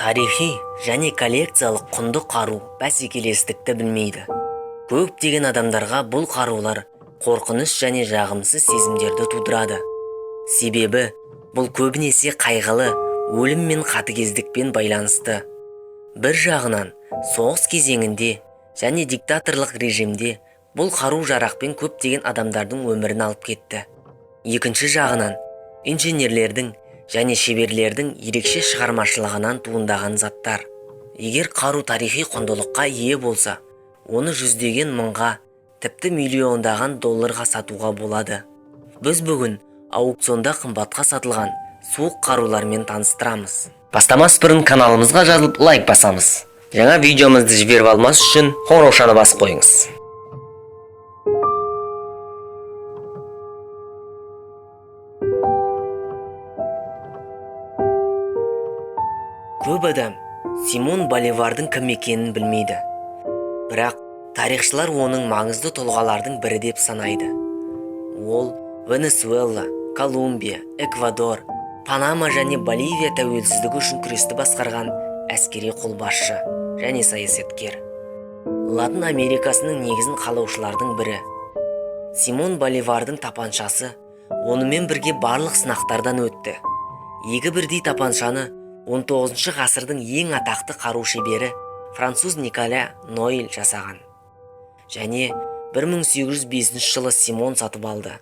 Тарихи және коллекциялық құнды қару бәсекелестікті білмейді. Көптеген адамдарға бұл қарулар қорқыныш және жағымсыз сезімдерді тудырады. Себебі бұл көбінесе қайғылы, өлім мен қатыгездікпен байланысты. Бір жағынан, соғыс кезеңінде және диктаторлық режимде бұл қару-жарақпен көптеген адамдардың өмірін алып кетті. Екінші жағынан, инженерлердің және шеберлердің ерекше шығармашылығынан туындаған заттар. Егер қару тарихи құндылыққа ие болса, оны жүздеген мыңға, тіпті миллиондаған долларға сатуға болады. Біз бүгін аукционда қымбатқа сатылған суық қарулармен таныстырамыз. Бастамас бұрын каналымызға жазылып лайк басамыз. Жаңа видеомызды жіберіп алмас үшін қоңыраушаны басып қойыңыз. Көп адам Симон Боливардың кім екенін білмейді. Бірақ тарихшылар оның маңызды тұлғалардың бірі деп санайды. Ол Венесуэла, Колумбия, Эквадор, Панама және Боливия тәуелсіздігі үшін күресті басқарған әскери қолбасшы және саясаткер. Латын Америкасының негізін қалаушылардың бірі. Симон Боливардың тапаншасы онымен бірге барлық сынақтардан өтті. Екі бірдей тапаншаны 19 ғасырдың ең атақты қару шебері француз Николя Нойль жасаған. Және 1805 жылы Симон сатып алды.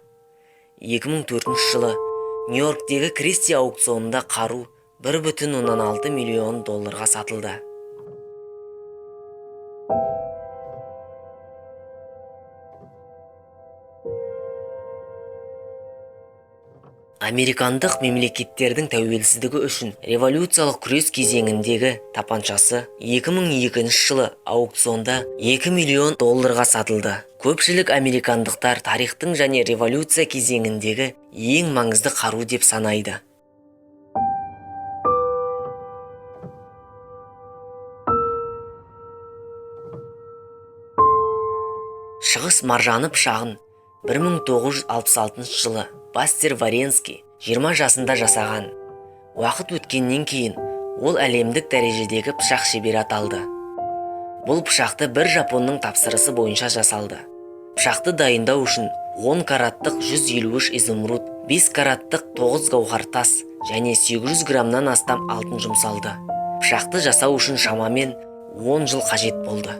2004 жылы Нью-Йорктегі Кристи аукционында қару 1,6 миллион долларға сатылды. Американдық мемлекеттердің тәуелсіздігі үшін революциялық күрес кезеңіндегі тапаншасы 2002 жылы аукционда 2 миллион долларға сатылды. Көпшілік американдықтар тарихтың және революция кезеңіндегі ең маңызды қару деп санайды. Шығыс маржаны пышағын 1966 жылы Бастер Варенский 20 жасында жасаған. Уақыт өткеннен кейін ол әлемдік дәрежедегі пышақ шебері аталды. Бұл пышақты бір жапонның тапсырысы бойынша жасалды. Пышақты дайындау үшін 10 караттық 153 изумруд, 5 караттық 9 гауһар тас және 800 граммнан астам алтын жұмсалды. Пышақты жасау үшін шамамен 10 жыл қажет болды.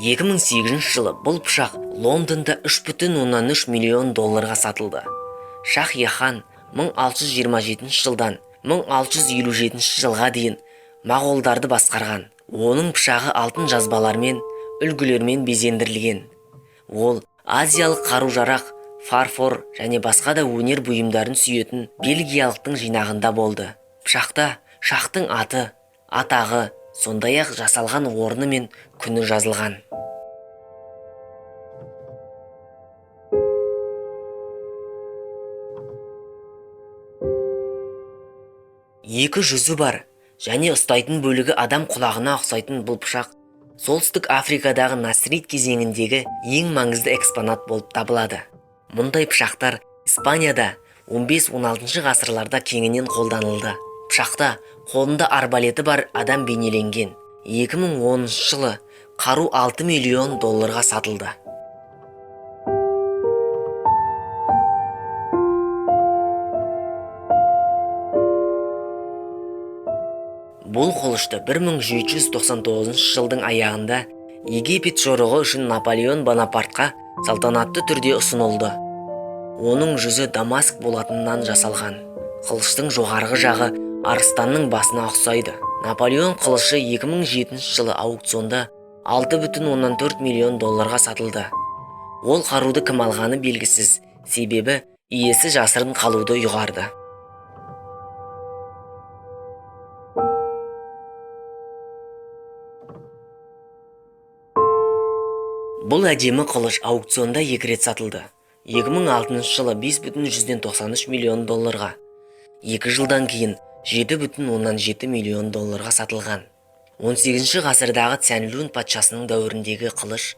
2008 жылы бұл пышақ Лондонда 3,3 миллион долларға сатылды. Шах Яхан 1627 жылдан 1657 жылға дейін моғолдарды басқарған. Оның пышағы алтын жазбалармен, үлгілермен безендірілген. Ол азиялық қару-жарақ, фарфор және басқа да өнер бұйымдарын сүйетін бельгиялықтың жинағында болды. Пышақта шахтың аты, атағы, сондай-ақ жасалған орны мен күні жазылған. Екі жүзі бар және ұстайтын бөлігі адам құлағына ұқсайтын бұл пышақ Солтүстік Африкадағы Насрид кезеңіндегі ең маңызды экспонат болып табылады. Мұндай пышақтар Испанияда 15-16 ғасырларда кеңінен қолданылды. Пышақта қолында арбалеті бар адам бейнеленген. 2010 жылы қару 6 миллион долларға сатылды. Бұл қылышты 1799 жылдың аяғында Египет жорығы үшін Наполеон Бонапартқа салтанатты түрде ұсынылды. Оның жүзі Дамаск болатыннан жасалған. Қылыштың жоғарғы жағы арыстанның басына ұқсайды. Наполеон қылышы 2007 жылы аукционда 6,4 миллион долларға сатылды. Ол қаруды кім алғаны белгісіз, себебі иесі жасырын қалуды ұйғарды. Бұл әдемі қылыш аукционда 2 рет сатылды. 2006 жылы 5,93 миллион долларға, 2 жылдан кейін 7,7 миллион долларға сатылған. 18 ғасырдағы Цянлюн патшасының дәуіріндегі қылыш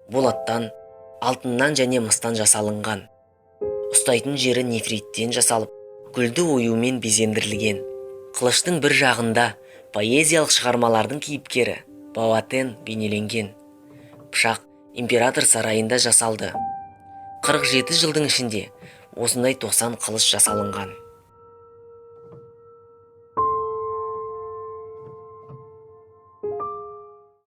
болаттан алтыннан және мыстан жасалынған. Ұстайтын жері нефриттен жасалып, гүлді оюмен безендірілген. Қылыштың бір жағында поэзиялық шығармалардың кейіпкері Бауатен бейнеленген. Пышақ император сарайында жасалды. 47 жылдың ішінде осындай 90 қылыш жасалынған.